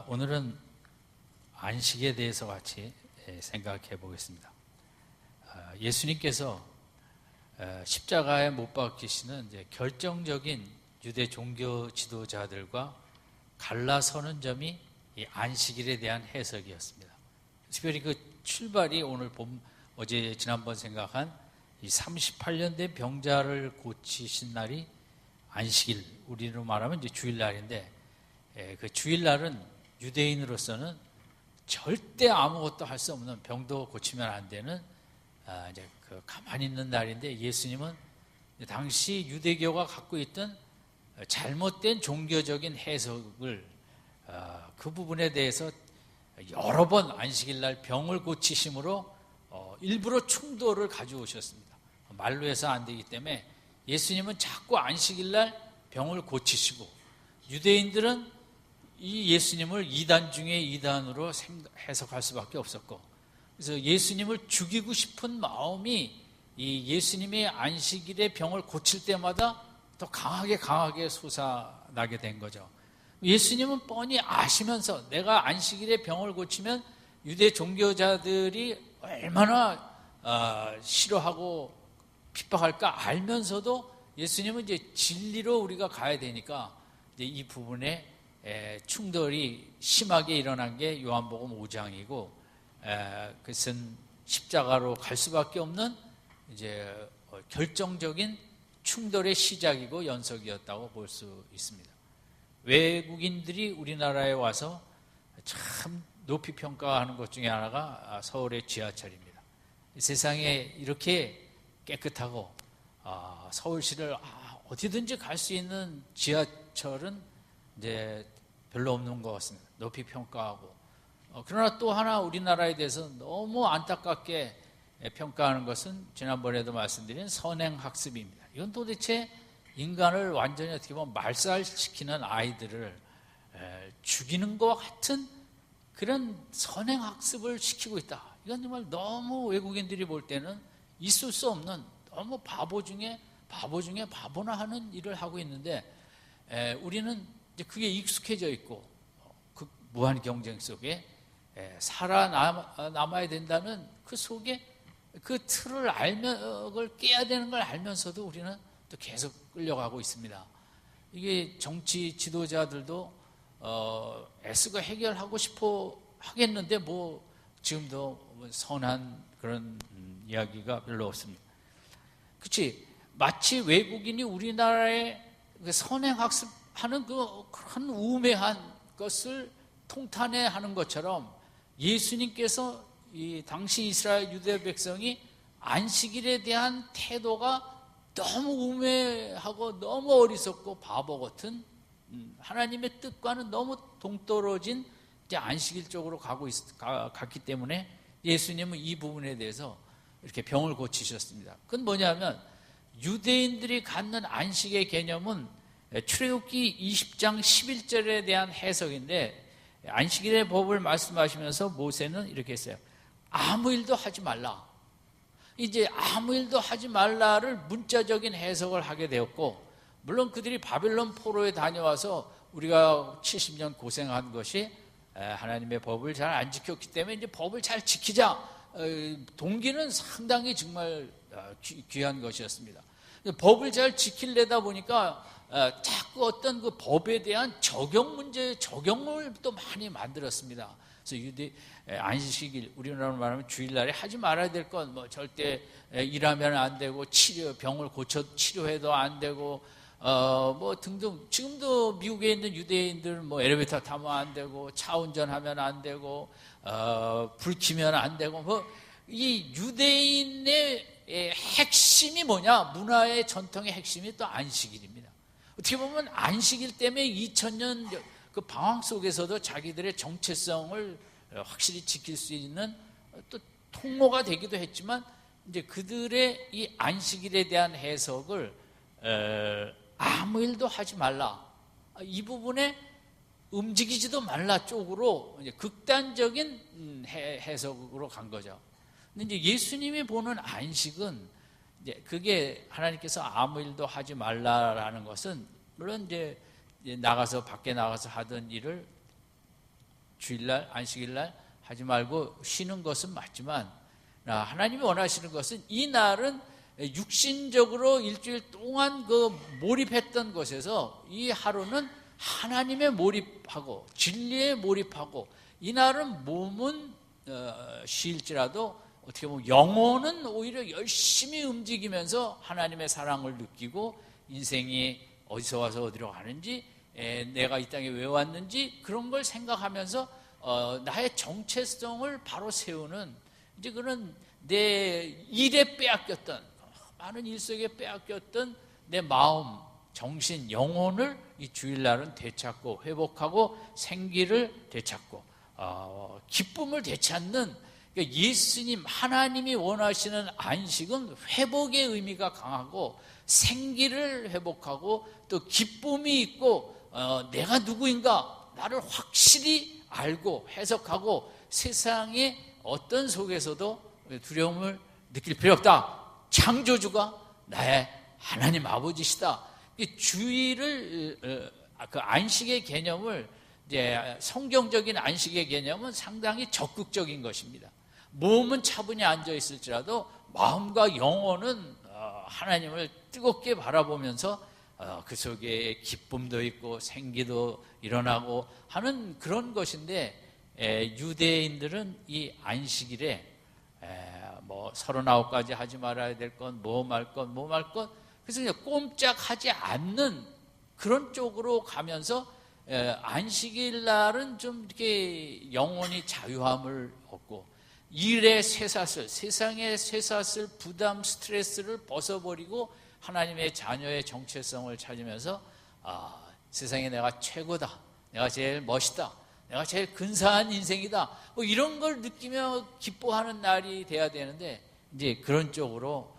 오늘은 안식에 대해서 같이 생각해 보겠습니다. 예수님께서 십자가에 못 박히시는 이제 결정적인 유대 종교 지도자들과 갈라서는 점이 이 안식일에 대한 해석이었습니다. 특별히 그 출발이 오늘 어제 지난번 생각한 이 38년 된 병자를 고치신 날이 안식일, 우리로 말하면 이제 주일날인데, 그 주일날은 유대인으로서는 절대 아무것도 할 수 없는, 병도 고치면 안 되는 이제 그 가만히 있는 날인데, 예수님은 당시 유대교가 갖고 있던 잘못된 종교적인 해석을 그 부분에 대해서 여러 번 안식일날 병을 고치심으로 일부러 충돌을 가져오셨습니다. 말로 해서 안 되기 때문에 예수님은 자꾸 안식일날 병을 고치시고, 유대인들은 이 예수님을 이단 중에 이단으로 해석할 수밖에 없었고, 그래서 예수님을 죽이고 싶은 마음이 이 예수님의 안식일에 병을 고칠 때마다 더 강하게 솟아나게 된 거죠. 예수님은 뻔히 아시면서 내가 안식일에 병을 고치면 유대 종교자들이 얼마나 싫어하고 핍박할까 알면서도 예수님은 이제 진리로 우리가 가야 되니까 이제 이 부분에 충돌이 심하게 일어난 게 요한복음 5장이고, 그것은 십자가로 갈 수밖에 없는 이제 결정적인 충돌의 시작이고 연속이었다고 볼 수 있습니다. 외국인들이 우리나라에 와서 참 높이 평가하는 것 중에 하나가 서울의 지하철입니다. 세상에 이렇게 깨끗하고 서울시를 어디든지 갈 수 있는 지하철은 이제 별로 없는 것 같습니다. 높이 평가하고. 그러나 또 하나 우리나라에 대해서 너무 안타깝게 평가하는 것은 지난번에도 말씀드린 선행학습입니다. 이건 도대체 인간을 완전히 어떻게 보면 말살시키는 아이들을 죽이는 것과 같은 그런 선행학습을 시키고 있다. 이건 정말 너무 외국인들이 볼 때는 있을 수 없는, 너무 바보 중에 바보나 하는 일을 하고 있는데, 우리는 이제 그게 익숙해져 있고, 그 무한 경쟁 속에 살아남아야 된다는 그 속에 그 틀을 그걸 깨야 되는 걸 알면서도 우리는 또 계속 끌려가고 있습니다. 이게 정치 지도자들도 애쓰고 해결하고 싶어 하겠는데 지금도 선한 그런 이야기가 별로 없습니다. 그렇지? 마치 외국인이 우리나라의 선행학습하는 그런 우매한 것을 통탄해하는 것처럼, 예수님께서 이 당시 이스라엘 유대 백성이 안식일에 대한 태도가 너무 우매하고 너무 어리석고 바보 같은, 하나님의 뜻과는 너무 동떨어진 이제 안식일 쪽으로 갔기 때문에 예수님은 이 부분에 대해서 이렇게 병을 고치셨습니다. 그건 뭐냐면, 유대인들이 갖는 안식의 개념은 출애굽기 20장 11절에 대한 해석인데, 안식일의 법을 말씀하시면서 모세는 이렇게 했어요. 아무 일도 하지 말라. 이제 아무 일도 하지 말라를 문자적인 해석을 하게 되었고, 물론 그들이 바벨론 포로에 다녀와서 우리가 70년 고생한 것이 하나님의 법을 잘 안 지켰기 때문에 이제 법을 잘 지키자, 동기는 상당히 정말 귀한 것이었습니다. 법을 잘 지키려다 보니까 자꾸 어떤 그 법에 대한 적용을 또 많이 만들었습니다. 그래서 안식일, 우리나라로 말하면 주일날에 하지 말아야 될 건 절대 일하면 안 되고, 병을 고쳐 치료해도 안 되고, 등등. 지금도 미국에 있는 유대인들 엘리베이터 타면 안 되고, 차 운전하면 안 되고, 불 켜면 안 되고, 이 유대인의 핵심이 뭐냐? 문화의 전통의 핵심이 또 안식일입니다. 어떻게 보면 안식일 때문에 2000년 그 방황 속에서도 자기들의 정체성을 확실히 지킬 수 있는 또 통로가 되기도 했지만, 이제 그들의 이 안식일에 대한 해석을 아무 일도 하지 말라, 이 부분에 움직이지도 말라 쪽으로 이제 극단적인 해석으로 간 거죠. 근데 이제 예수님이 보는 안식은, 이제 그게 하나님께서 아무 일도 하지 말라라는 것은, 물론 이제 밖에 나가서 하던 일을 주일날, 안식일날 하지 말고 쉬는 것은 맞지만 하나님이 원하시는 것은 이 날은 육신적으로 일주일 동안 그 몰입했던 것에서 이 하루는 하나님에 몰입하고 진리에 몰입하고, 이 날은 몸은 쉴지라도 어떻게 보면 영혼은 오히려 열심히 움직이면서 하나님의 사랑을 느끼고, 인생이 어디서 와서 어디로 가는지, 내가 이 땅에 왜 왔는지 그런 걸 생각하면서 나의 정체성을 바로 세우는, 이제 그런 내 일에 빼앗겼던, 많은 일 속에 빼앗겼던 내 마음, 정신, 영혼을 이 주일날은 되찾고 회복하고 생기를 되찾고 기쁨을 되찾는, 그러니까 예수님 하나님이 원하시는 안식은 회복의 의미가 강하고 생기를 회복하고 또 기쁨이 있고, 내가 누구인가 나를 확실히 알고 해석하고 세상의 어떤 속에서도 두려움을 느낄 필요 없다. 창조주가 나의 하나님 아버지시다. 주일을, 그 안식의 개념을, 이제 성경적인 안식의 개념은 상당히 적극적인 것입니다. 몸은 차분히 앉아 있을지라도 마음과 영혼은 하나님을 뜨겁게 바라보면서 그 속에 기쁨도 있고 생기도 일어나고 하는 그런 것인데, 유대인들은 이 안식일에 뭐 39가지 하지 말아야 될 건, 뭐 말 건, 그래서 그냥 꼼짝하지 않는 그런 쪽으로 가면서 안식일 날은 좀 이렇게 영혼이 자유함을 얻고, 일의 쇠사슬, 세상의 쇠사슬, 부담, 스트레스를 벗어버리고 하나님의 자녀의 정체성을 찾으면서 세상에 내가 최고다, 내가 제일 멋있다, 내가 제일 근사한 인생이다, 뭐 이런 걸 느끼며 기뻐하는 날이 돼야 되는데, 이제 그런 쪽으로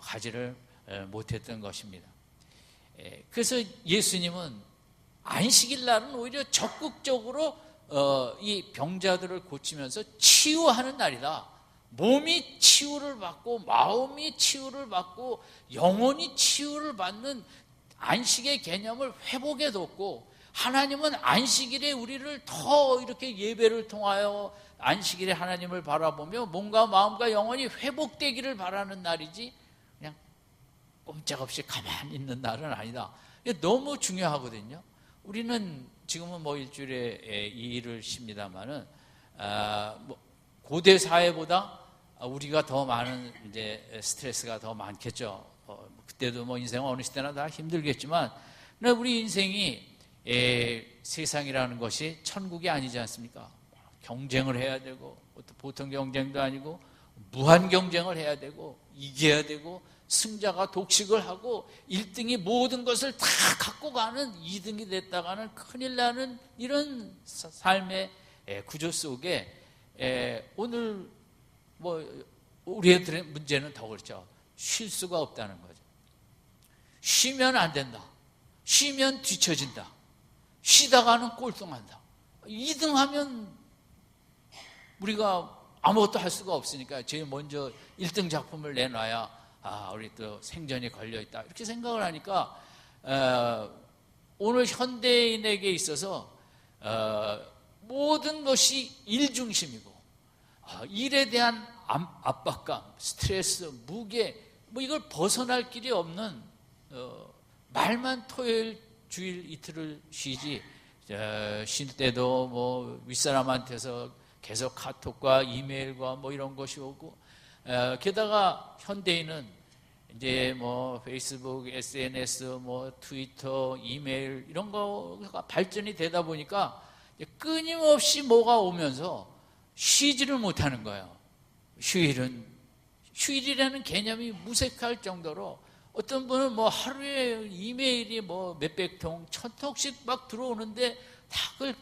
가지를 못했던 것입니다. 그래서 예수님은 안식일 날은 오히려 적극적으로 이 병자들을 고치면서 치유하는 날이다. 몸이 치유를 받고 마음이 치유를 받고 영혼이 치유를 받는 안식의 개념을 회복해 뒀고, 하나님은 안식일에 우리를 더 이렇게 예배를 통하여 안식일에 하나님을 바라보며 몸과 마음과 영혼이 회복되기를 바라는 날이지, 그냥 꼼짝없이 가만히 있는 날은 아니다. 이게 너무 중요하거든요. 우리는 지금은 뭐 일주일에 2일을 쉽니다만은 뭐 고대 사회보다 우리가 더 많은 이제 스트레스가 더 많겠죠. 그때도 뭐 인생은 어느 시대나 다 힘들겠지만, 우리 인생이 세상이라는 것이 천국이 아니지 않습니까? 경쟁을 해야 되고, 보통 경쟁도 아니고 무한 경쟁을 해야 되고 이겨야 되고, 승자가 독식을 하고 1등이 모든 것을 다 갖고 가는, 2등이 됐다가는 큰일 나는 이런 삶의 구조 속에 오늘 뭐 우리의 문제는 더 그렇죠. 쉴 수가 없다는 거죠. 쉬면 안 된다. 쉬면 뒤처진다. 쉬다가는 꼴등한다. 2등하면 우리가 아무것도 할 수가 없으니까 제일 먼저 1등 작품을 내놔야 우리 또 생존이 걸려있다, 이렇게 생각을 하니까 오늘 현대인에게 있어서 모든 것이 일 중심이고, 일에 대한 압박감, 스트레스, 무게, 뭐 이걸 벗어날 길이 없는, 말만 토요일 주일 이틀을 쉬지, 쉴 때도 뭐 윗사람한테서 계속 카톡과 이메일과 뭐 이런 것이 오고, 게다가 현대인은 이제 뭐 페이스북, SNS, 뭐 트위터, 이메일 이런 거가 발전이 되다 보니까 끊임없이 뭐가 오면서 쉬지를 못하는 거예요. 휴일이라는 개념이 무색할 정도로, 어떤 분은 뭐 하루에 이메일이 뭐 몇백 통, 1000통씩 막 들어오는데 다 그걸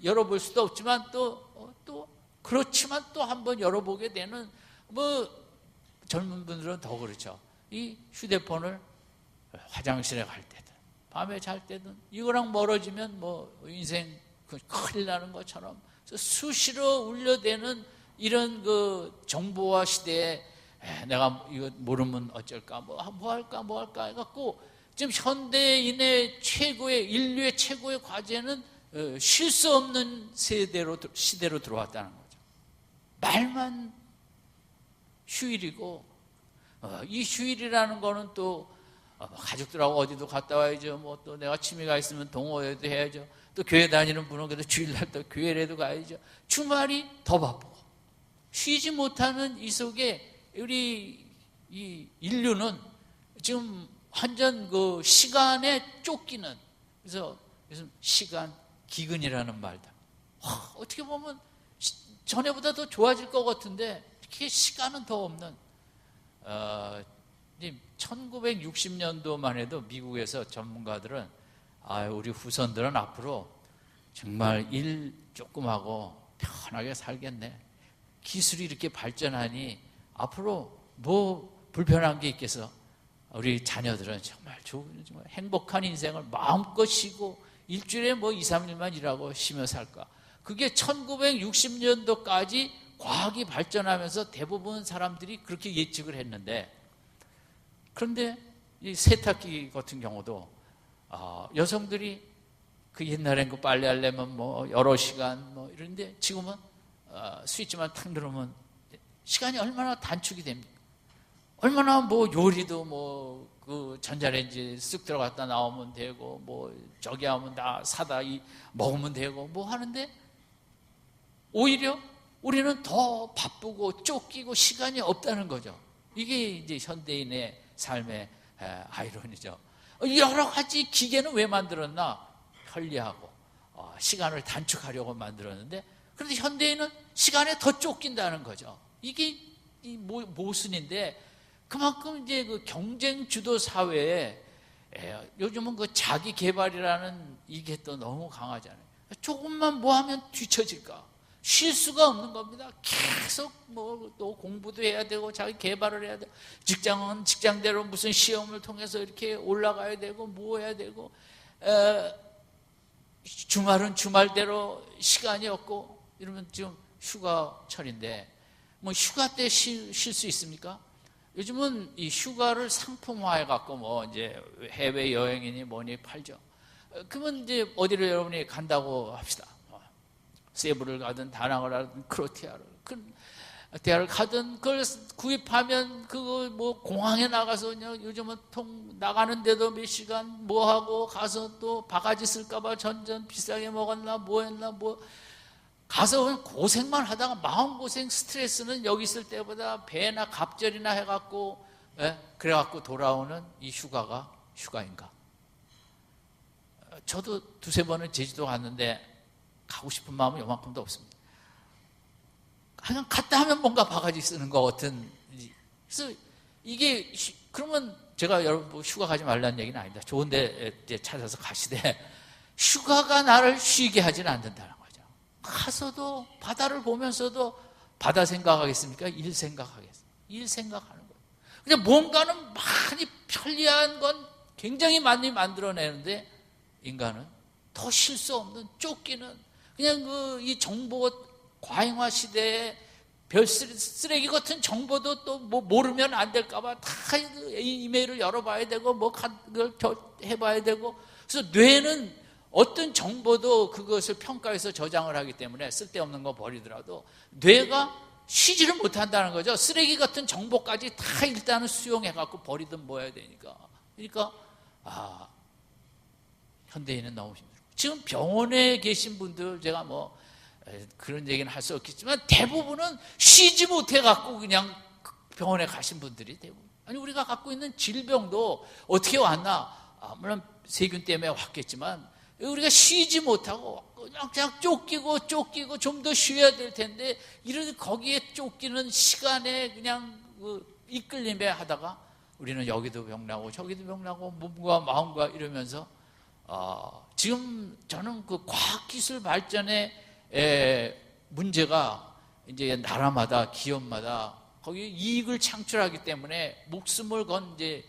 열어볼 수도 없지만 또 그렇지만 또 한번 열어보게 되는, 뭐 젊은 분들은 더 그렇죠. 이 휴대폰을 화장실에 갈 때든 밤에 잘 때든 이거랑 멀어지면 뭐 인생 큰일 나는 것처럼 수시로 울려대는 이런 그 정보화 시대에 내가 이거 모르면 어쩔까, 뭐 할까 해갖고 지금 현대인의 인류의 최고의 과제는 쉴 수 없는 시대로 들어왔다는 거죠. 말만 휴일이고, 이 휴일이라는 거는 또 가족들하고 어디도 갔다 와야죠. 뭐 또 내가 취미가 있으면 동호회도 해야죠. 또 교회 다니는 분은 그래도 주일날 또 교회라도 가야죠. 주말이 더 바쁘고 쉬지 못하는 이 속에 우리 이 인류는 지금 완전 그 시간에 쫓기는, 그래서 시간 기근이라는 말도 어떻게 보면 전에보다 더 좋아질 것 같은데 이렇게 시간은 더 없는 1960년도만 해도 미국에서 전문가들은 우리 후손들은 앞으로 정말 일 조금 하고 편하게 살겠네. 기술이 이렇게 발전하니 앞으로 뭐 불편한 게 있겠어. 우리 자녀들은 정말 행복한 인생을 마음껏 쉬고 일주일에 뭐 2, 3일만 일하고 쉬며 살까. 그게 1960년도까지 과학이 발전하면서 대부분 사람들이 그렇게 예측을 했는데, 그런데 이 세탁기 같은 경우도 여성들이 그 옛날엔 그 빨래하려면 뭐 여러 시간 뭐 이런데 지금은 스위치만 탁 누르면 시간이 얼마나 단축이 됩니까? 얼마나 뭐 요리도 뭐 그 전자레인지 쓱 들어갔다 나오면 되고 뭐 저기 하면 다 사다 먹으면 되고 뭐 하는데 오히려 우리는 더 바쁘고 쫓기고 시간이 없다는 거죠. 이게 이제 현대인의 삶의 아이러니죠. 여러 가지 기계는 왜 만들었나? 편리하고 시간을 단축하려고 만들었는데, 그런데 현대인은 시간에 더 쫓긴다는 거죠. 이게 모순인데, 그만큼 이제 그 경쟁 주도 사회에 요즘은 그 자기 개발이라는 이게 또 너무 강하잖아요. 조금만 뭐 하면 뒤처질까? 쉴 수가 없는 겁니다. 계속 뭐 또 공부도 해야 되고 자기 개발을 해야 되고, 직장은 직장대로 무슨 시험을 통해서 이렇게 올라가야 되고 뭐 해야 되고, 주말은 주말대로 시간이 없고 이러면 지금 휴가철인데 뭐 휴가 때 쉴 수 있습니까? 요즘은 이 휴가를 상품화해 갖고 뭐 이제 해외 여행이니 뭐니 팔죠. 그러면 이제 어디를 여러분이 간다고 합시다. 세부를 가든 다낭을 가든 크로티아를 대화를 가든 그걸 구입하면 그거 뭐 공항에 나가서 요즘은 나가는데도 몇 시간 뭐 하고 가서 또 바가지 쓸까봐 전전 비싸게 먹었나 뭐 했나 뭐 가서 고생만 하다가 마음고생 스트레스는 여기 있을 때보다 배나 갑절이나 해갖고 그래갖고 돌아오는 이 휴가가 휴가인가? 저도 두세 번은 제주도 갔는데 가고 싶은 마음은 요만큼도 없습니다. 그냥 갔다 하면 뭔가 바가지 쓰는 것 같은. 그래서 이게 그러면 제가 여러분 휴가 가지 말라는 얘기는 아닙니다. 좋은 데 찾아서 가시되 휴가가 나를 쉬게 하지는 않는다는 거죠. 가서도 바다를 보면서도 바다 생각하겠습니까? 일 생각하겠습니까? 일 생각하는 거예요. 그냥 뭔가는 많이 편리한 건 굉장히 많이 만들어내는데 인간은 더 쉴 수 없는 쫓기는 그냥 이 정보 과잉화 시대에 별 쓰레기 같은 정보도 또 뭐 모르면 안 될까봐 다 이메일을 열어봐야 되고 뭐 그걸 해봐야 되고, 그래서 뇌는 어떤 정보도 그것을 평가해서 저장을 하기 때문에 쓸데없는 거 버리더라도 뇌가 쉬지를 못한다는 거죠. 쓰레기 같은 정보까지 다 일단은 수용해갖고 버리든 뭐 해야 되니까. 그러니까 현대인은 너무 힘들어요. 지금 병원에 계신 분들 제가 뭐 그런 얘기는 할 수 없겠지만 대부분은 쉬지 못해갖고 그냥 병원에 가신 분들이 대부분. 아니 우리가 갖고 있는 질병도 어떻게 왔나? 물론 세균 때문에 왔겠지만 우리가 쉬지 못하고 그냥 쫓기고 좀 더 쉬어야 될 텐데 이런 거기에 쫓기는 시간에 그냥 이끌림에 하다가 우리는 여기도 병나고 저기도 병나고 몸과 마음과 이러면서 지금 저는 그 과학기술 발전의 문제가 이제 나라마다 기업마다 거기 이익을 창출하기 때문에 목숨을 건 이제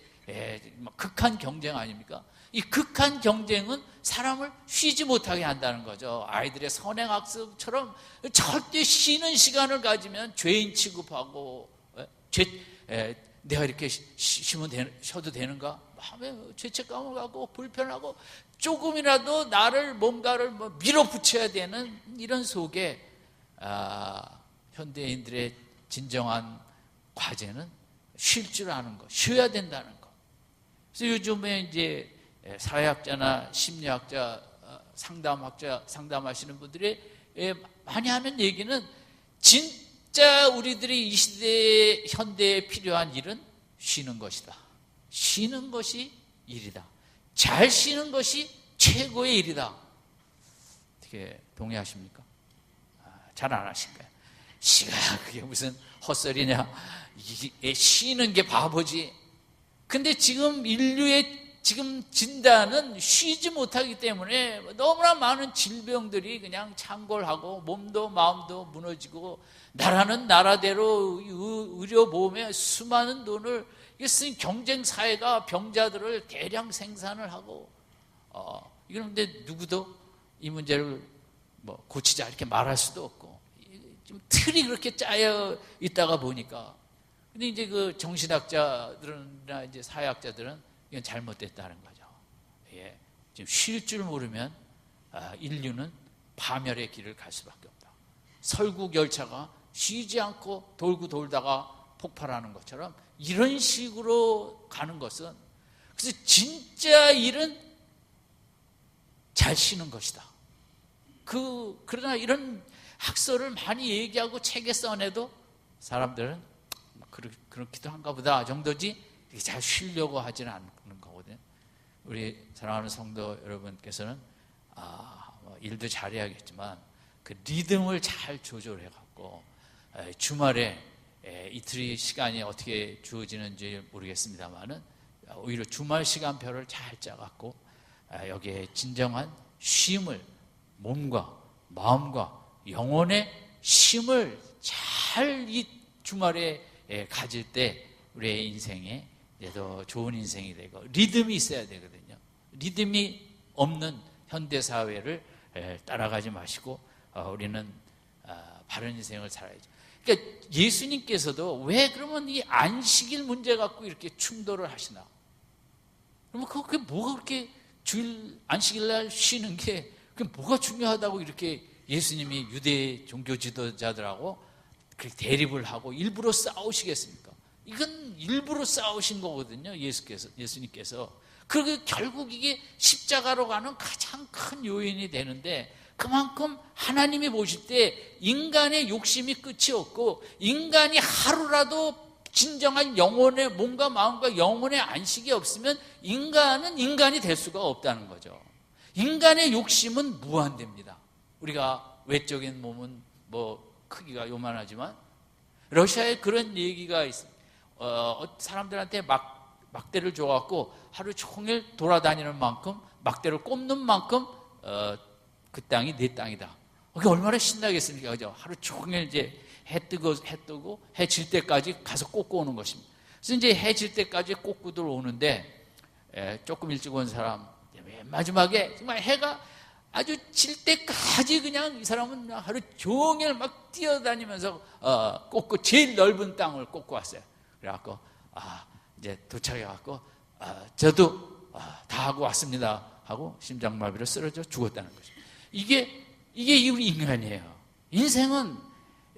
극한 경쟁 아닙니까? 이 극한 경쟁은 사람을 쉬지 못하게 한다는 거죠. 아이들의 선행학습처럼 절대 쉬는 시간을 가지면 죄인 취급하고 내가 이렇게 쉬어도 되는가? 마음에 죄책감을 갖고 불편하고 조금이라도 나를 뭔가를 밀어붙여야 되는 이런 속에 현대인들의 진정한 과제는 쉴 줄 아는 것, 쉬어야 된다는 것. 그래서 요즘에 이제 사회학자나 심리학자, 상담하시는 분들이 많이 하는 얘기는 진짜 우리들이 이 시대에 현대에 필요한 일은 쉬는 것이다. 쉬는 것이 일이다. 잘 쉬는 것이 최고의 일이다. 어떻게 동의하십니까? 잘 안 하실까요? 그게 무슨 헛소리냐? 쉬는 게 바보지. 근데 지금 인류의 지금 진단은 쉬지 못하기 때문에 너무나 많은 질병들이 그냥 창궐하고 몸도 마음도 무너지고 나라는 나라대로 의료보험에 수많은 돈을 쓴 경쟁사회가 병자들을 대량 생산을 하고 그런데 누구도 이 문제를 고치자 이렇게 말할 수도 없고 좀 틀이 그렇게 짜여 있다가 보니까 근데 이제 그 정신학자들이나 이제 사회학자들은 이건 잘못됐다는 거죠. 예, 지금 쉴 줄 모르면 인류는 파멸의 길을 갈 수밖에 없다. 설국 열차가 쉬지 않고 돌고 돌다가 폭발하는 것처럼 이런 식으로 가는 것은 그래서 진짜 일은 잘 쉬는 것이다. 그러나 이런 학설을 많이 얘기하고 책에 써내도 사람들은 그렇기도 한가 보다 정도지 잘 쉬려고 하지는 않는 거거든요. 우리 사랑하는 성도 여러분께서는 일도 잘해야겠지만 그 리듬을 잘 조절해 갖고 주말에 이틀의 시간이 어떻게 주어지는지 모르겠습니다만은 오히려 주말 시간표를 잘 짜갖고 여기에 진정한 쉼을 몸과 마음과 영혼의 쉼을 잘 이 주말에 가질 때 우리의 인생에 더 좋은 인생이 되고 리듬이 있어야 되거든요. 리듬이 없는 현대사회를 따라가지 마시고 우리는 바른 인생을 살아야죠. 그러니까 예수님께서도 왜 그러면 이 안식일 문제 갖고 이렇게 충돌을 하시나? 그러면 그게 뭐가 그렇게 주일 안식일 날 쉬는 게 그게 뭐가 중요하다고 이렇게 예수님이 유대 종교 지도자들하고 그렇게 대립을 하고 일부러 싸우시겠습니까? 이건 일부러 싸우신 거거든요. 예수님께서. 그리고 결국 이게 십자가로 가는 가장 큰 요인이 되는데 그만큼 하나님이 보실 때 인간의 욕심이 끝이 없고 인간이 하루라도 진정한 영혼의 몸과 마음과 영혼의 안식이 없으면 인간은 인간이 될 수가 없다는 거죠. 인간의 욕심은 무한대입니다. 우리가 외적인 몸은 크기가 요만하지만 러시아에 그런 얘기가 있습니다. 사람들한테 막대를 줘갖고 하루 종일 돌아다니는 만큼 막대를 꼽는 만큼 그 땅이 내 땅이다. 그게 얼마나 신나겠습니까? 그죠? 하루 종일 이제 해 뜨고 해 질 때까지 가서 꽂고 오는 것입니다. 그래서 이제 해 질 때까지 꽂고들 오는데 조금 일찍 온 사람 맨 마지막에 정말 해가 아주 질 때까지 그냥 이 사람은 하루 종일 막 뛰어다니면서 꽂고 제일 넓은 땅을 꽂고 왔어요. 그래갖고 이제 도착해갖고 저도 다 하고 왔습니다 하고 심장마비로 쓰러져 죽었다는 거죠. 이게 우리 인간이에요. 인생은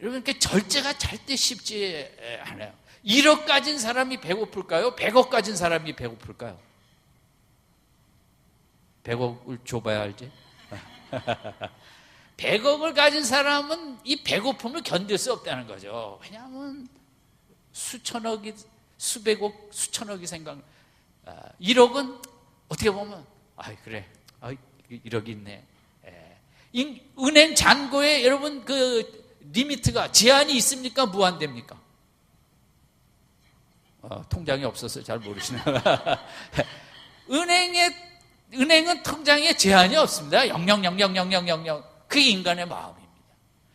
여러분 절제가 절대 쉽지 않아요. 1억 가진 사람이 배고플까요? 100억 가진 사람이 배고플까요? 100억을 줘봐야 알지? 100억을 가진 사람은 이 배고픔을 견딜 수 없다는 거죠. 왜냐하면 수천억이 수백억 수천억이 생각 1억은 어떻게 보면 그래 1억이 있네. 은행 잔고에 여러분 그 리미트가 제한이 있습니까? 무한대입니까? 통장이 없어서 잘 모르시나. 은행은 통장에 제한이 없습니다. 0000000 그게 인간의 마음입니다.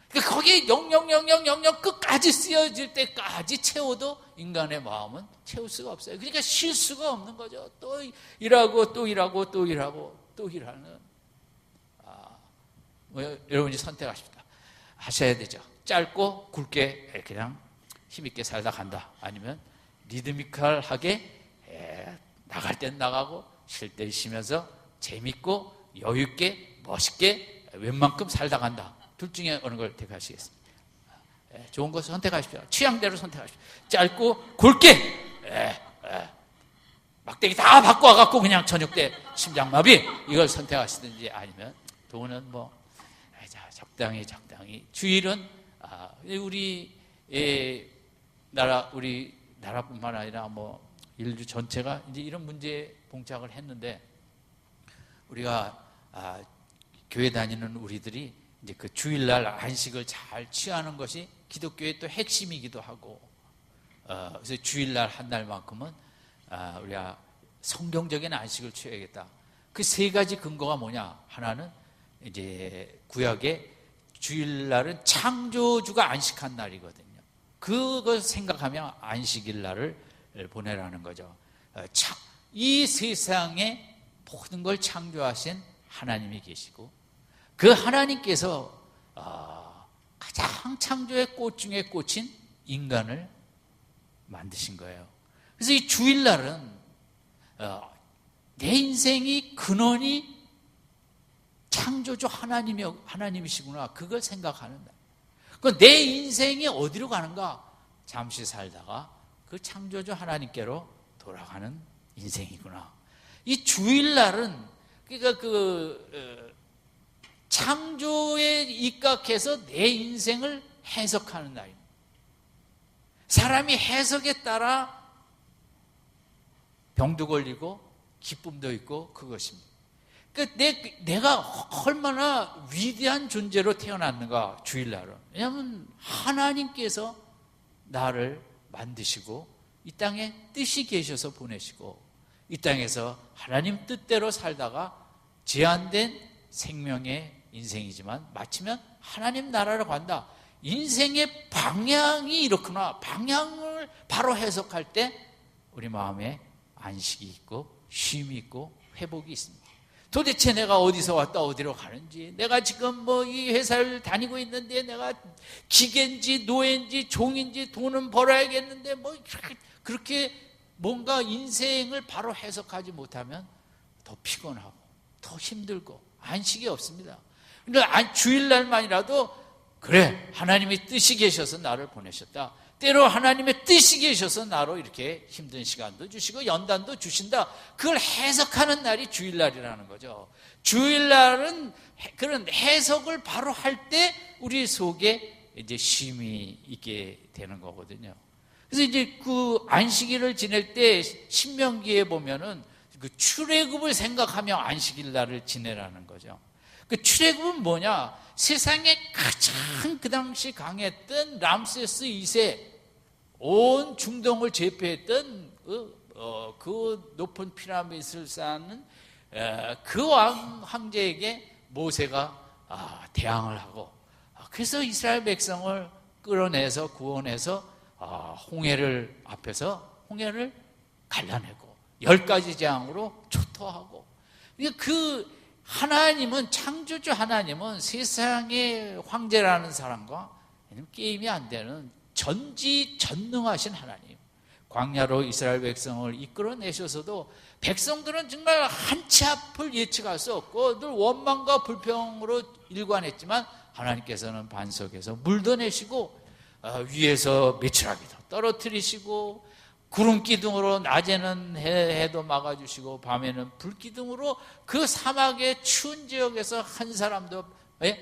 그러니까 거기에 0000000 끝까지 쓰여질 때까지 채워도 인간의 마음은 채울 수가 없어요. 그러니까 쉴 수가 없는 거죠. 또 일하고 또 일하고 또 일하고 또 일하는. 여러분이 선택하십니다. 하셔야 되죠. 짧고 굵게 그냥 힘있게 살다 간다. 아니면 리드미컬하게 나갈 땐 나가고 쉴 때 쉬면서 재밌고 여유있게 멋있게 웬만큼 살다 간다. 둘 중에 어느 걸 택하시겠습니까? 좋은 것을 선택하십시오. 취향대로 선택하십시오. 짧고 굵게 막대기 다 바꿔갖고 그냥 저녁 때 심장마비 이걸 선택하시든지, 아니면 돈은 뭐 적당히 주일은 우리 나라뿐만 아니라 뭐 인류 전체가 이제 이런 문제에 봉착을 했는데, 우리가 교회 다니는 우리들이 이제 그 주일날 안식을 잘 취하는 것이 기독교의 또 핵심이기도 하고, 그래서 주일날 한 날만큼은 우리가 성경적인 안식을 취해야겠다. 그 세 가지 근거가 뭐냐? 하나는 이제 구약의 주일날은 창조주가 안식한 날이거든요. 그걸 생각하면 안식일 날을 보내라는 거죠. 이 세상에 모든 걸 창조하신 하나님이 계시고, 그 하나님께서 가장 창조의 꽃 중에 꽃인 인간을 만드신 거예요. 그래서 이 주일날은 내 인생이 근원이 창조주 하나님이시구나, 그걸 생각하는 날. 내 인생이 어디로 가는가? 잠시 살다가 그 창조주 하나님께로 돌아가는 인생이구나. 이 주일날은 그러니까 창조에 입각해서 내 인생을 해석하는 날입니다. 사람이 해석에 따라 병도 걸리고 기쁨도 있고 그것입니다. 그러니까 내가 얼마나 위대한 존재로 태어났는가, 주일날은. 왜냐하면 하나님께서 나를 만드시고 이 땅에 뜻이 계셔서 보내시고, 이 땅에서 하나님 뜻대로 살다가 제한된 생명의 인생이지만 마치면 하나님 나라로 간다. 인생의 방향이 이렇구나. 방향을 바로 해석할 때 우리 마음에 안식이 있고 쉼이 있고 회복이 있습니다. 도대체 내가 어디서 왔다 어디로 가는지, 내가 지금 뭐 이 회사를 다니고 있는데 내가 기계인지 노예인지 종인지, 돈은 벌어야겠는데 뭐 그렇게 뭔가 인생을 바로 해석하지 못하면 더 피곤하고 더 힘들고 안식이 없습니다. 그러니까 주일날만이라도 그래, 하나님의 뜻이 계셔서 나를 보내셨다. 때로 하나님의 뜻이 계셔서 나로 이렇게 힘든 시간도 주시고 연단도 주신다. 그걸 해석하는 날이 주일날이라는 거죠. 주일날은 그런 해석을 바로 할 때 우리 속에 이제 쉼이 있게 되는 거거든요. 그래서 이제 그 안식일을 지낼 때 신명기에 보면은 그 출애굽을 생각하며 안식일 날을 지내라는 거죠. 그 출애굽은 뭐냐? 세상에 가장 그 당시 강했던 람세스 2세, 온 중동을 제패했던 그 높은 피라미드를 쌓는 그 황제에게 모세가 대항을 하고, 그래서 이스라엘 백성을 끌어내서 구원해서 홍해를 앞에서 홍해를 갈라내고 10가지 재앙으로 초토하고. 그 하나님은, 창조주 하나님은 세상의 황제라는 사람과 게임이 안 되는 전지전능하신 하나님. 광야로 이스라엘 백성을 이끌어내셔서도 백성들은 정말 한치 앞을 예측할 수 없고 늘 원망과 불평으로 일관했지만, 하나님께서는 반석에서 물도 내시고 위에서 메추라기도 떨어뜨리시고, 구름 기둥으로 낮에는 해도 막아주시고 밤에는 불 기둥으로 그 사막의 추운 지역에서 한 사람도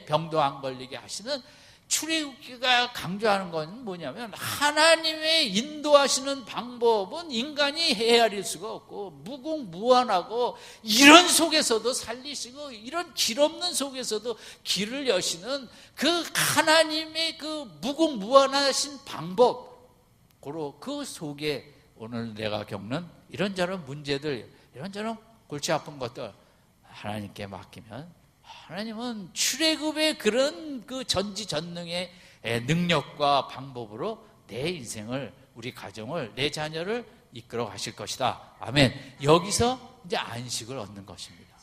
병도 안 걸리게 하시는, 출애굽기가 강조하는 건 뭐냐면, 하나님의 인도하시는 방법은 인간이 헤아릴 수가 없고 무궁무한하고, 이런 속에서도 살리시고 이런 길 없는 속에서도 길을 여시는 그 하나님의 그 무궁무한하신 방법, 고로 그 속에 오늘 내가 겪는 이런저런 문제들, 이런저런 골치 아픈 것들 하나님께 맡기면, 하나님은 출애굽의 그런 그 전지전능의 능력과 방법으로 내 인생을, 우리 가정을, 내 자녀를 이끌어 가실 것이다. 아멘. 여기서 이제 안식을 얻는 것입니다.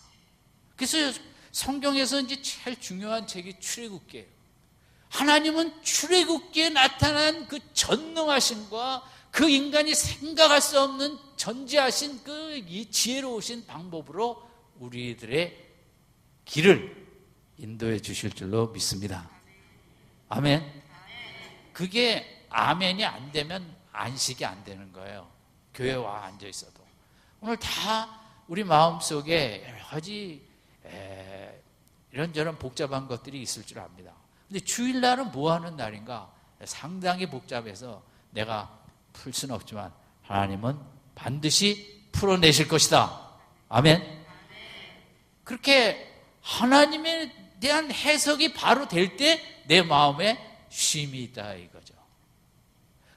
그래서 성경에서 이제 제일 중요한 책이 출애굽기예요. 하나님은 출애굽기에 나타난 그 전능하심과 그 인간이 생각할 수 없는 전지하신 그 이 지혜로우신 방법으로 우리들의 길을 인도해 주실 줄로 믿습니다. 아멘. 그게 아멘이 안 되면 안식이 안 되는 거예요. 교회 와 앉아 있어도. 오늘 다 우리 마음속에 여러 가지 이런저런 복잡한 것들이 있을 줄 압니다. 근데 주일날은 뭐 하는 날인가? 상당히 복잡해서 내가 풀 수는 없지만 하나님은 반드시 풀어내실 것이다. 아멘. 그렇게 하나님에 대한 해석이 바로 될 때 내 마음에 쉼이 있다 이거죠.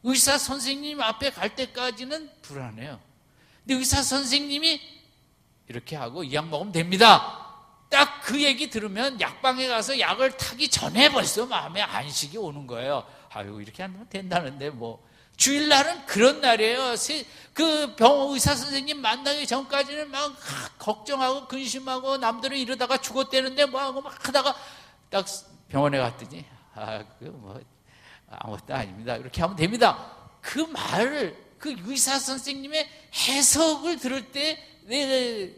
의사 선생님 앞에 갈 때까지는 불안해요. 근데 의사 선생님이 이렇게 하고 이 약 먹으면 됩니다. 딱 그 얘기 들으면 약방에 가서 약을 타기 전에 벌써 마음에 안식이 오는 거예요. 아유, 이렇게 하면 된다는데 뭐. 주일날은 그런 날이에요. 그 의사 선생님 만나기 전까지는 막 걱정하고 근심하고 남들은 이러다가 죽었대는데 뭐 하고 막 하다가 딱 병원에 갔더니 그거 뭐 아무것도 아닙니다. 이렇게 하면 됩니다. 그 말을, 그 의사 선생님의 해석을 들을 때 내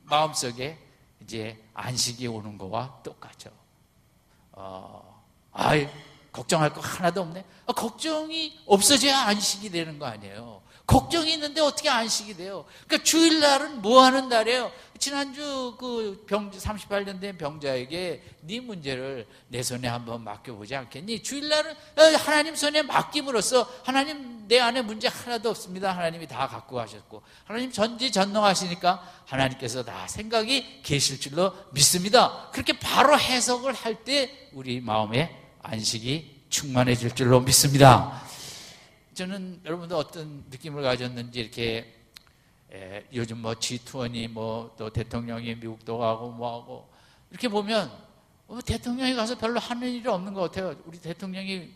마음속에 이제 안식이 오는 거와 똑같죠. 걱정할 거 하나도 없네. 걱정이 없어져야 안식이 되는 거 아니에요. 걱정이 있는데 어떻게 안식이 돼요? 그러니까 주일날은 뭐 하는 날이에요? 지난주 그 38년 된 병자에게 네 문제를 내 손에 한번 맡겨보지 않겠니? 주일날은 하나님 손에 맡김으로써 하나님 내 안에 문제 하나도 없습니다. 하나님이 다 갖고 가셨고 하나님 전지전능하시니까 하나님께서 다 생각이 계실 줄로 믿습니다. 그렇게 바로 해석을 할 때 우리 마음에 안식이 충만해질 줄로 믿습니다. 저는 여러분도 어떤 느낌을 가졌는지 이렇게 요즘 뭐 G20이 뭐 또 대통령이 미국도 가고 뭐하고 이렇게 보면 대통령이 가서 별로 하는 일이 없는 것 같아요. 우리 대통령이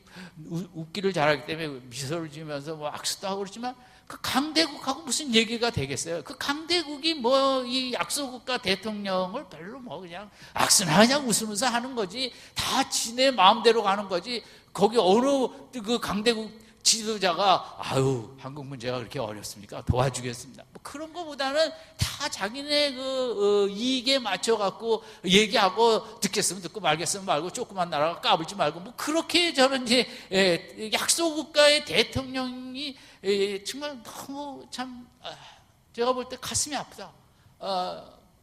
웃기를 잘하기 때문에 미소를 지으면서 뭐 악수도 하고 그렇지만 그 강대국하고 무슨 얘기가 되겠어요? 그 강대국이 뭐 이 약소국가 대통령을 별로 뭐 그냥 악수나 그냥 웃으면서 하는 거지. 다 지네 마음대로 가는 거지. 거기 어느 그 강대국 지도자가 한국 문제가 그렇게 어렵습니까? 도와주겠습니다. 뭐 그런 거보다는 다 자기네 그 이익에 맞춰 갖고 얘기하고 듣겠으면 듣고 말겠으면 말고 조그만 나라가 까불지 말고 뭐 그렇게 저는 이제 약소국가의 대통령이 정말 너무 참 제가 볼 때 가슴이 아프다.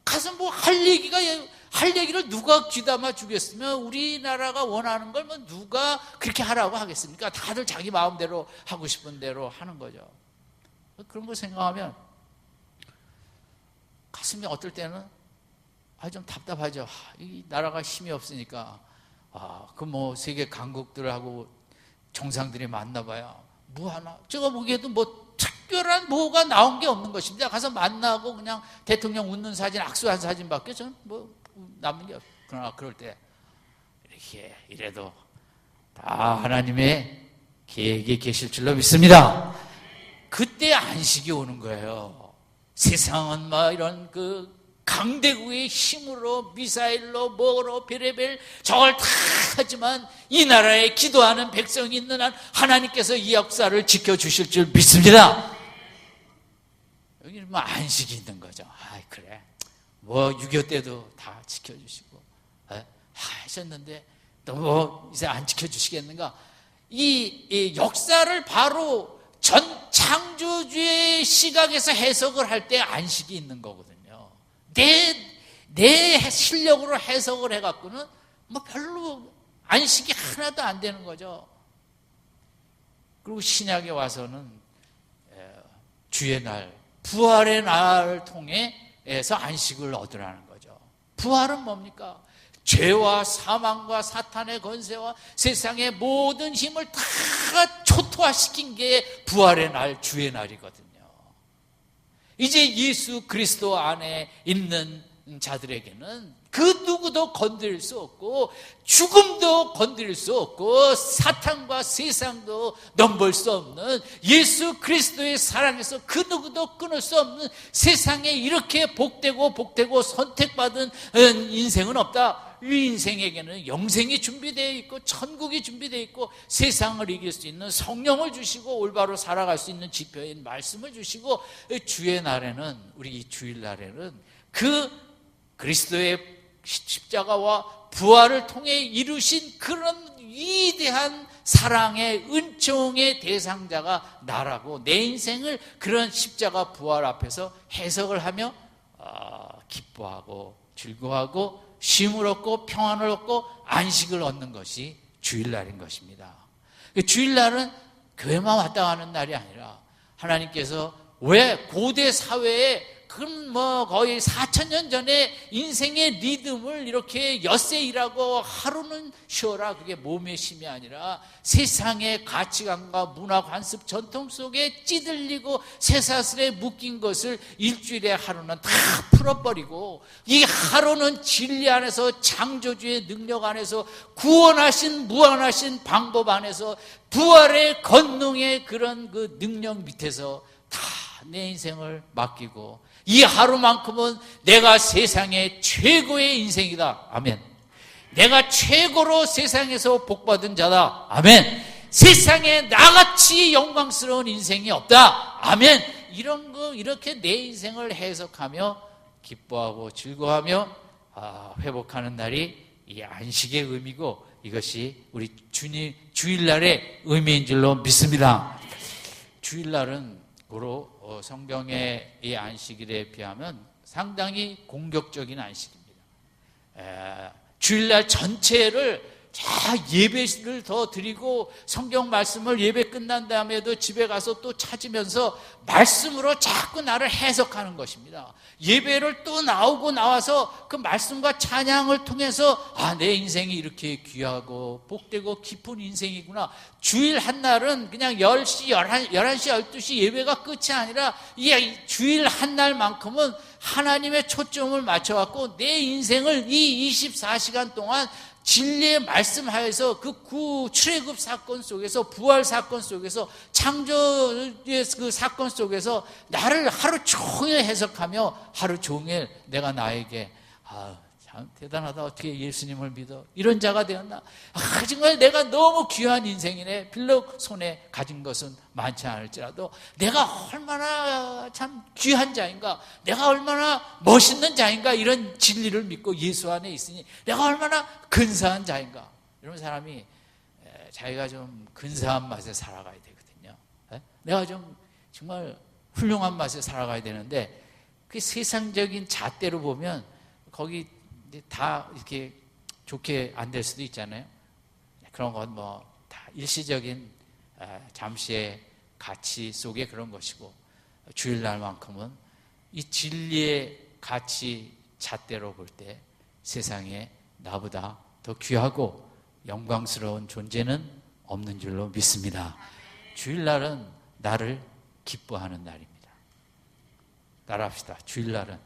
가서 뭐 할 얘기를 누가 귀담아 주겠으면 우리나라가 원하는 걸 뭐 누가 그렇게 하라고 하겠습니까? 다들 자기 마음대로 하고 싶은 대로 하는 거죠. 그런 거 생각하면 가슴이 어떨 때는 좀 답답하죠. 이 나라가 힘이 없으니까 그 뭐 세계 강국들하고 정상들이 만나봐야 뭐 하나. 제가 보기에도 뭐 특별한 뭐가 나온 게 없는 것입니다. 가서 만나고 그냥 대통령 웃는 사진, 악수한 사진밖에 저는 뭐 남는 게 없어요. 그러나 그럴 때 이렇게 이래도 다 하나님의 계획이 계실 줄로 믿습니다. 그때 안식이 오는 거예요. 세상은 막 이런 그 강대국의 힘으로 미사일로 뭐로 별의별 저걸 다 하지만 이 나라에 기도하는 백성이 있는 한 하나님께서 이 역사를 지켜주실 줄 믿습니다. 여기는 뭐 안식이 있는 거죠. 그래 뭐 6.25 때도 다 지켜주시고 하셨는데 또 뭐 이제 안 지켜주시겠는가. 이 역사를 바로 전 창조주의 시각에서 해석을 할 때 안식이 있는 거거든요. 내 실력으로 해석을 해갖고는 뭐 별로 안식이 하나도 안 되는 거죠. 그리고 신약에 와서는 주의 날, 부활의 날을 통해서 안식을 얻으라는 거죠. 부활은 뭡니까? 죄와 사망과 사탄의 권세와 세상의 모든 힘을 다 초토화시킨 게 부활의 날, 주의 날이거든요. 이제 예수 그리스도 안에 있는 자들에게는 그 누구도 건드릴 수 없고 죽음도 건드릴 수 없고 사탄과 세상도 넘볼 수 없는 예수 그리스도의 사랑에서 그 누구도 끊을 수 없는 세상에 이렇게 복되고 선택받은 인생은 없다. 이 인생에게는 영생이 준비되어 있고 천국이 준비되어 있고 세상을 이길 수 있는 성령을 주시고 올바로 살아갈 수 있는 지표인 말씀을 주시고, 주의 날에는, 우리 이 주일날에는 그 그리스도의 십자가와 부활을 통해 이루신 그런 위대한 사랑의 은총의 대상자가 나라고, 내 인생을 그런 십자가 부활 앞에서 해석을 하며 기뻐하고 즐거워하고 쉼을 얻고 평안을 얻고 안식을 얻는 것이 주일날인 것입니다. 주일날은 교회만 왔다 가는 날이 아니라 하나님께서 왜 고대 사회에 거의 4,000년 전에 인생의 리듬을 이렇게 엿새 일하고 하루는 쉬어라, 그게 몸의 쉼이 아니라 세상의 가치관과 문화 관습 전통 속에 찌들리고 쇠사슬에 묶인 것을 일주일에 하루는 다 풀어버리고, 이 하루는 진리 안에서 창조주의 능력 안에서 구원하신 무한하신 방법 안에서 부활의 권능의 그런 그 능력 밑에서 다 내 인생을 맡기고, 이 하루만큼은 내가 세상의 최고의 인생이다. 아멘. 내가 최고로 세상에서 복받은 자다. 아멘. 세상에 나같이 영광스러운 인생이 없다. 아멘. 이런 거, 이렇게 내 인생을 해석하며 기뻐하고 즐거워하며 회복하는 날이 이 안식의 의미고, 이것이 우리 주일날의 의미인 줄로 믿습니다. 주일날은 고로 성경의 이 안식일에 비하면 상당히 공격적인 안식입니다. 주일날 전체를 다 예배를 더 드리고 성경 말씀을 예배 끝난 다음에도 집에 가서 또 찾으면서 말씀으로 자꾸 나를 해석하는 것입니다. 예배를 또 나와서 그 말씀과 찬양을 통해서 내 인생이 이렇게 귀하고 복되고 깊은 인생이구나. 주일 한 날은 그냥 10시, 11시, 12시 예배가 끝이 아니라 이 주일 한 날만큼은 하나님의 초점을 맞춰갖고 내 인생을 이 24시간 동안 진리의 말씀하에서 그 출애굽 사건 속에서, 부활 사건 속에서, 창조의 그 사건 속에서 나를 하루 종일 해석하며 하루 종일 내가 나에게 참 대단하다, 어떻게 예수님을 믿어, 이런 자가 되었나, 정말 내가 너무 귀한 인생이네, 빌록 손에 가진 것은 많지 않을지라도 내가 얼마나 참 귀한 자인가, 내가 얼마나 멋있는 자인가, 이런 진리를 믿고 예수 안에 있으니 내가 얼마나 근사한 자인가. 이런 사람이 자기가 좀 근사한 맛에 살아가야 되거든요. 내가 좀 정말 훌륭한 맛에 살아가야 되는데, 그 세상적인 잣대로 보면 거기 다 이렇게 좋게 안 될 수도 있잖아요. 그런 건 뭐 다 일시적인 잠시의 가치 속에 그런 것이고, 주일날만큼은 이 진리의 가치 잣대로 볼 때 세상에 나보다 더 귀하고 영광스러운 존재는 없는 줄로 믿습니다. 주일날은 나를 기뻐하는 날입니다. 따라합시다. 주일날은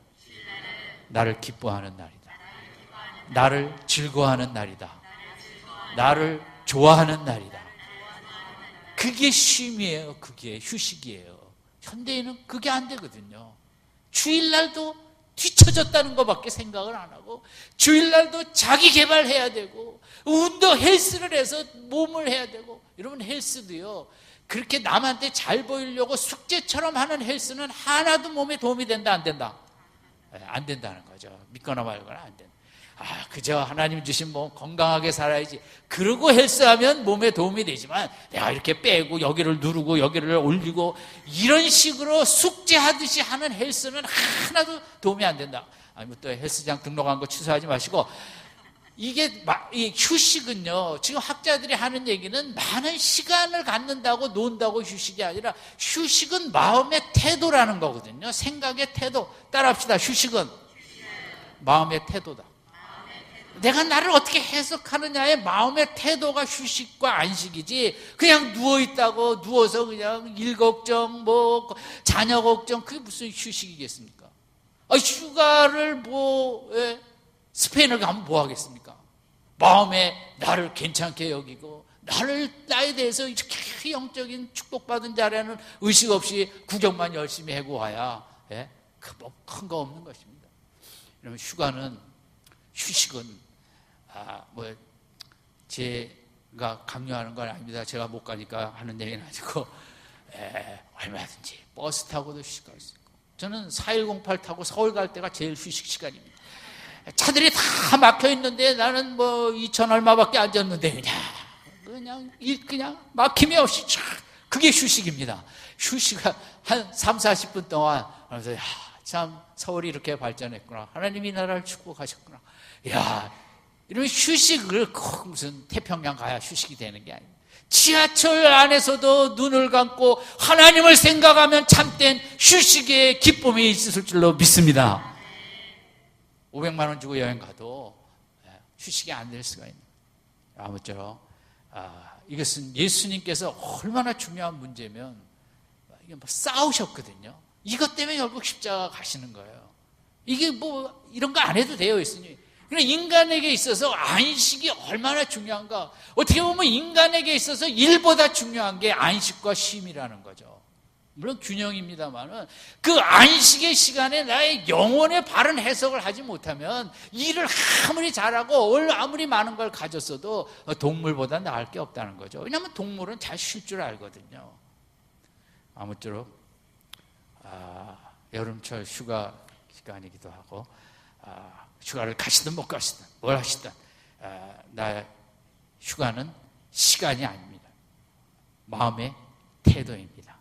나를 기뻐하는 날이다. 나를 즐거워하는 날이다. 나를 좋아하는 날이다. 그게 쉼이에요. 그게 휴식이에요. 현대인은 그게 안 되거든요. 주일날도 뒤처졌다는 것밖에 생각을 안 하고, 주일날도 자기 개발해야 되고, 운동 헬스를 해서 몸을 해야 되고. 여러분, 헬스도요, 그렇게 남한테 잘 보이려고 숙제처럼 하는 헬스는 하나도 몸에 도움이 된다, 안 된다? 안 된다는 거죠. 믿거나 말거나 안 된다. 그저 하나님 주신 몸 건강하게 살아야지, 그러고 헬스하면 몸에 도움이 되지만, 내가 이렇게 빼고 여기를 누르고 여기를 올리고 이런 식으로 숙제하듯이 하는 헬스는 하나도 도움이 안 된다. 아니면 또 헬스장 등록한 거 취소하지 마시고, 이 휴식은요, 지금 학자들이 하는 얘기는 많은 시간을 갖는다고 논다고 휴식이 아니라, 휴식은 마음의 태도라는 거거든요. 생각의 태도. 따라합시다. 휴식은 마음의 태도다. 내가 나를 어떻게 해석하느냐의 마음의 태도가 휴식과 안식이지, 그냥 누워있다고, 누워서 그냥 일 걱정, 자녀 걱정, 그게 무슨 휴식이겠습니까? 휴가를 스페인을 가면 뭐 하겠습니까? 마음에 나를 괜찮게 여기고, 나에 대해서 이렇게 영적인 축복받은 자라는 의식 없이 구경만 열심히 하고 와야, 큰 거 없는 것입니다. 그러면 휴식은 제가 강요하는 건 아닙니다. 제가 못 가니까 하는 얘기는 아니고, 얼마든지 버스 타고도 휴식할 수 있고. 저는 4108 타고 서울 갈 때가 제일 휴식 시간입니다. 차들이 다 막혀 있는데 나는 2천 얼마밖에 안 졌는데 그냥 막힘이 없이 촥, 그게 휴식입니다. 휴식을 한 3, 40분 동안 하면서 참 서울이 이렇게 발전했구나. 하나님이 나라를 축복하셨구나. 이러면 휴식을 꼭 무슨 태평양 가야 휴식이 되는 게 아닙니다. 지하철 안에서도 눈을 감고 하나님을 생각하면 참된 휴식의 기쁨이 있을 줄로 믿습니다. 500만 원 주고 여행 가도 휴식이 안 될 수가 있는 거예요. 아무쪼록 이것은 예수님께서 얼마나 중요한 문제면 이게 싸우셨거든요. 이것 때문에 결국 십자가 가시는 거예요. 이게 이런 거 안 해도 돼요, 예수님. 그러니까 인간에게 있어서 안식이 얼마나 중요한가. 어떻게 보면 인간에게 있어서 일보다 중요한 게 안식과 쉼이라는 거죠. 물론 균형입니다만은 그 안식의 시간에 나의 영혼의 바른 해석을 하지 못하면 일을 아무리 잘하고 아무리 많은 걸 가졌어도 동물보다 나을 게 없다는 거죠. 왜냐하면 동물은 잘 쉴 줄 알거든요. 아무쪼록 여름철 휴가 기간이기도 하고 휴가를 가시든 못 가시든 뭘 하시든 나의 휴가는 시간이 아닙니다. 마음의 태도입니다.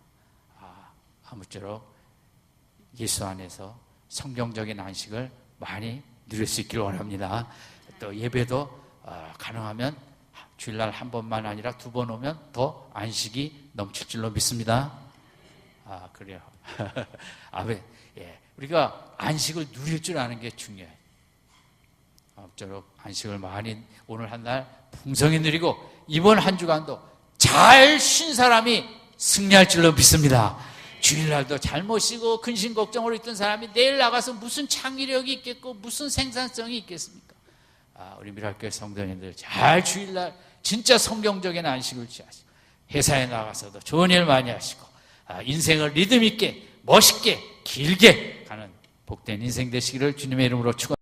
아무쪼록 예수 안에서 성경적인 안식을 많이 누릴 수 있기를 원합니다. 또 예배도 가능하면 주일날 한 번만 아니라 2번 오면 더 안식이 넘칠 줄로 믿습니다. 그래요. 우리가 안식을 누릴 줄 아는 게 중요해요. 아무쪼록 안식을 많이 오늘 한 날 풍성히 누리고 이번 한 주간도 잘 쉰 사람이 승리할 줄로 믿습니다. 주일날도 잘 못 쉬고 근심 걱정으로 있던 사람이 내일 나가서 무슨 창의력이 있겠고 무슨 생산성이 있겠습니까? 우리 미랄교회 성도님들 잘 주일날 진짜 성경적인 안식을 취하시고 회사에 나가서도 좋은 일 많이 하시고 인생을 리듬 있게 멋있게 길게 가는 복된 인생 되시기를 주님의 이름으로 축원합니다.